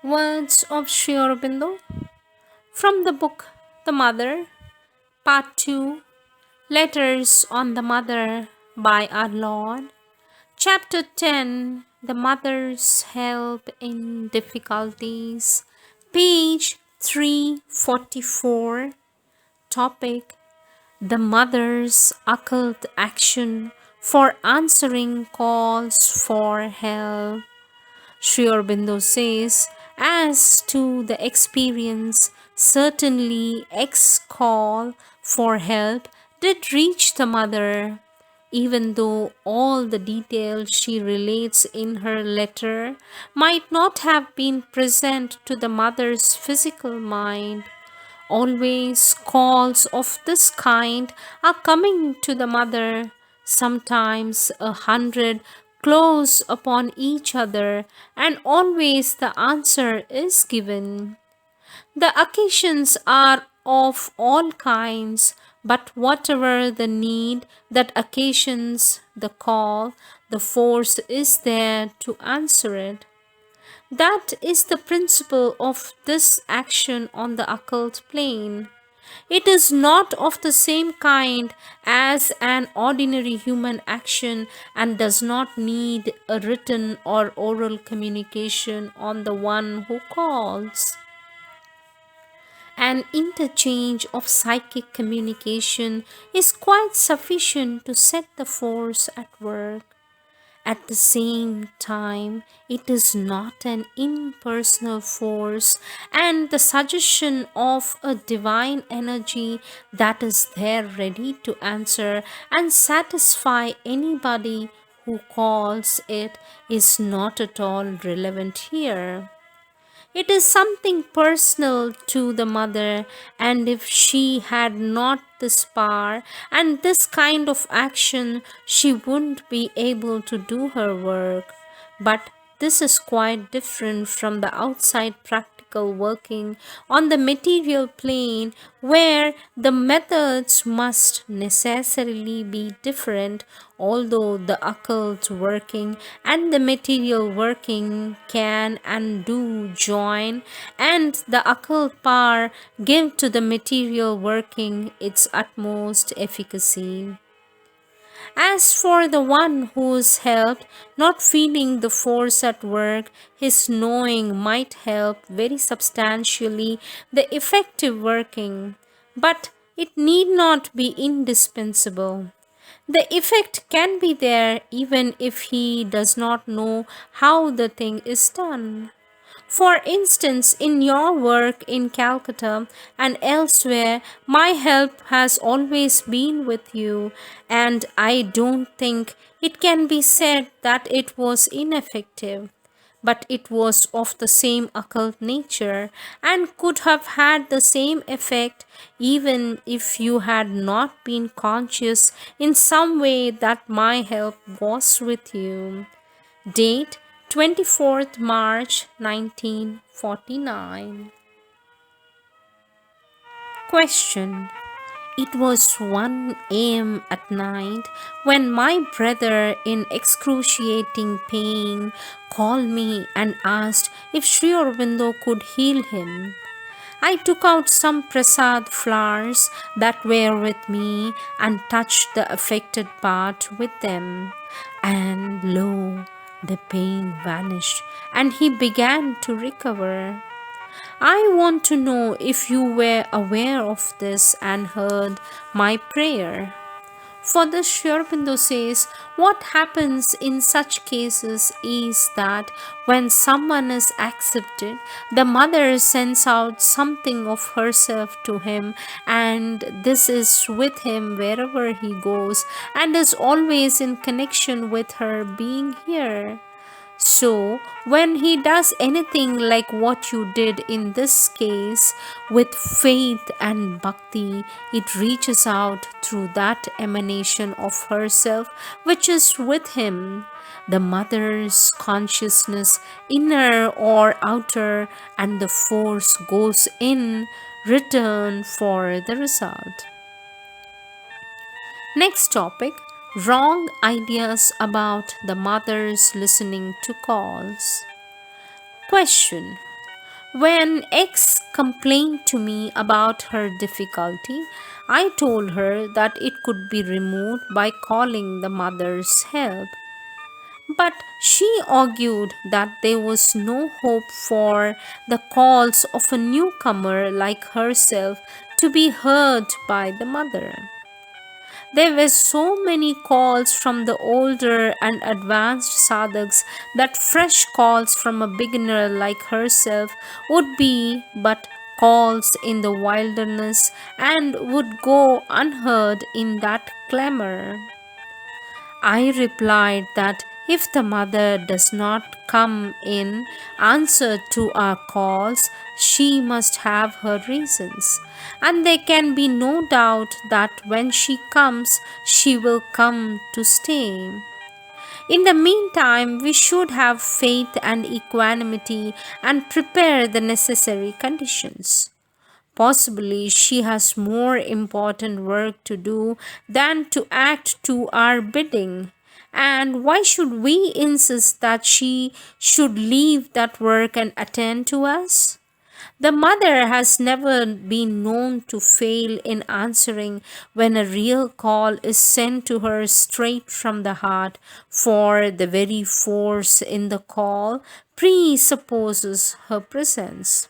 Words of Sri Aurobindo from the book The Mother, Part 2, Letters on the Mother by Our Lord, Chapter 10, The Mother's Help in Difficulties, page 344, topic The Mother's Occult Action for Answering Calls for Help. Sri Aurobindo says, as to the experience, certainly X call for help did reach the mother, even though all the details she relates in her letter might not have been present to the mother's physical mind. Always calls of this kind are coming to the mother, sometimes 100 close upon each other, and always the answer is given. The occasions are of all kinds, but whatever the need that occasions the call, the force is there to answer it. That is the principle of this action on the occult plane. It is not of the same kind as an ordinary human action and does not need a written or oral communication on the one who calls. An interchange of psychic communication is quite sufficient to set the force at work. At the same time, it is not an impersonal force, and the suggestion of a divine energy that is there ready to answer and satisfy anybody who calls it is not at all relevant here. It is something personal to the mother, and if she had not this power and this kind of action, she wouldn't be able to do her work. But this is quite different from the outside practical working on the material plane, where the methods must necessarily be different, although the occult working and the material working can and do join, and the occult power give to the material working its utmost efficacy. As for the one who is helped, not feeling the force at work, his knowing might help very substantially the effective working, but it need not be indispensable. The effect can be there even if he does not know how the thing is done. For instance, in your work in Calcutta and elsewhere, my help has always been with you, and I don't think it can be said that it was ineffective. But it was of the same occult nature and could have had the same effect even if you had not been conscious in some way that my help was with you. Date 24th March 1949. Question. It was 1 a.m. at night when my brother, in excruciating pain, called me and asked if Sri Aurobindo could heal him. I took out some prasad flowers that were with me and touched the affected part with them. And lo, the pain vanished and he began to recover. I want to know if you were aware of this and heard my prayer. For the Sri Aurobindo says, what happens in such cases is that when someone is accepted, the mother sends out something of herself to him, and this is with him wherever he goes, and is always in connection with her being here. So, when he does anything like what you did in this case, with faith and bhakti, it reaches out through that emanation of herself which is with him, the mother's consciousness, inner or outer, and the force goes in return for the result. Next topic, wrong ideas about the mothers listening to calls. Question. When X complained to me about her difficulty, I told her that it could be removed by calling the mother's help. But she argued that there was no hope for the calls of a newcomer like herself to be heard by the mother. There were so many calls from the older and advanced sadhaks that fresh calls from a beginner like herself would be but calls in the wilderness and would go unheard in that clamor. I replied that if the mother does not come in answer to our calls, she must have her reasons. And there can be no doubt that when she comes, she will come to stay. In the meantime, we should have faith and equanimity and prepare the necessary conditions. Possibly she has more important work to do than to act to our bidding. And why should we insist that she should leave that work and attend to us? The mother has never been known to fail in answering when a real call is sent to her straight from the heart, for the very force in the call presupposes her presence.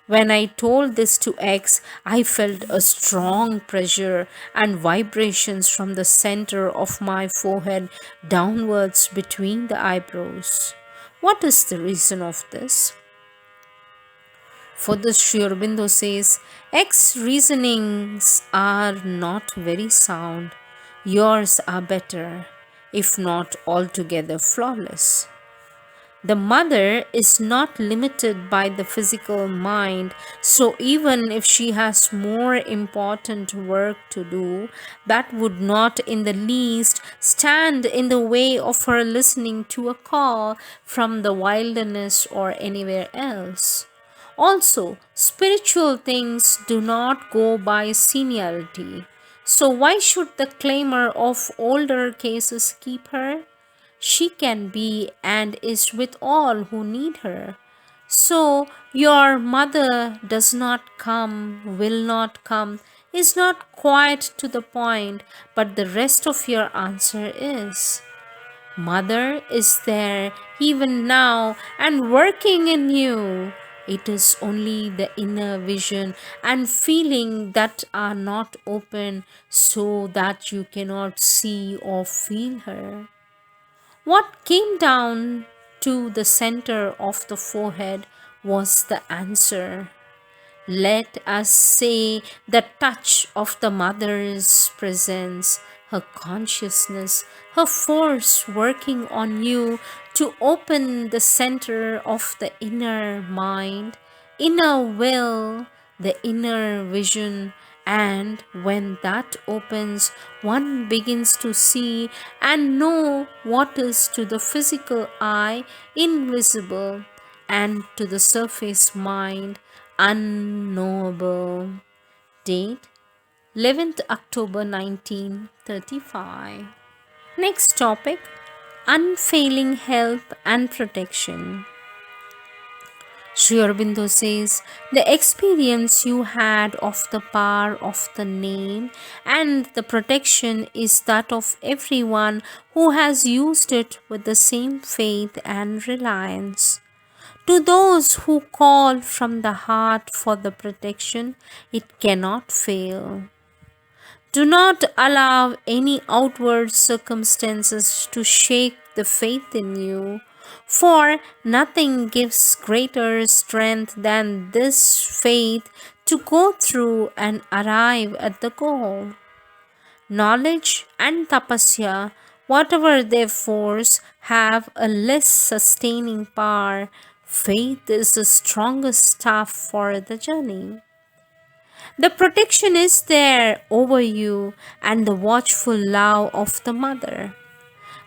When I told this to X, I felt a strong pressure and vibrations from the center of my forehead downwards between the eyebrows. What is the reason of this? For this, Sri Aurobindo says, X reasonings are not very sound. Yours are better, if not altogether flawless. The mother is not limited by the physical mind, so even if she has more important work to do, that would not in the least stand in the way of her listening to a call from the wilderness or anywhere else. Also, spiritual things do not go by seniority. So why should the claimer of older cases keep her? She can be and is with all who need her. So, your mother does not come, will not come, is not quite to the point, but the rest of your answer is. Mother is there even now and working in you. It is only the inner vision and feeling that are not open so that you cannot see or feel her. What came down to the center of the forehead was the answer. Let us say the touch of the mother's presence, her consciousness, her force working on you to open the center of the inner mind, inner will, the inner vision. And when that opens, one begins to see and know what is to the physical eye invisible and to the surface mind unknowable. Date 11th October 1935. Next topic, unfailing help and protection. Sri Aurobindo says, the experience you had of the power of the name and the protection is that of everyone who has used it with the same faith and reliance. To those who call from the heart for the protection, it cannot fail. Do not allow any outward circumstances to shake the faith in you, for nothing gives greater strength than this faith to go through and arrive at the goal. Knowledge and tapasya, whatever their force, have a less sustaining power. Faith is the strongest staff for the journey. The protection is there over you and the watchful love of the mother.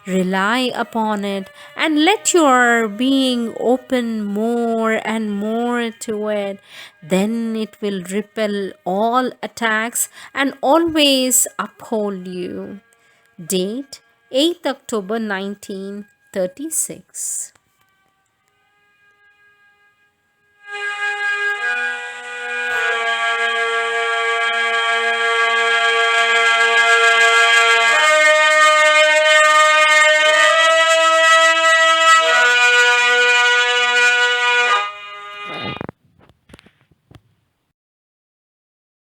Rely upon it and let your being open more and more to it. Then it will repel all attacks and always uphold you. Date 8th October 1936.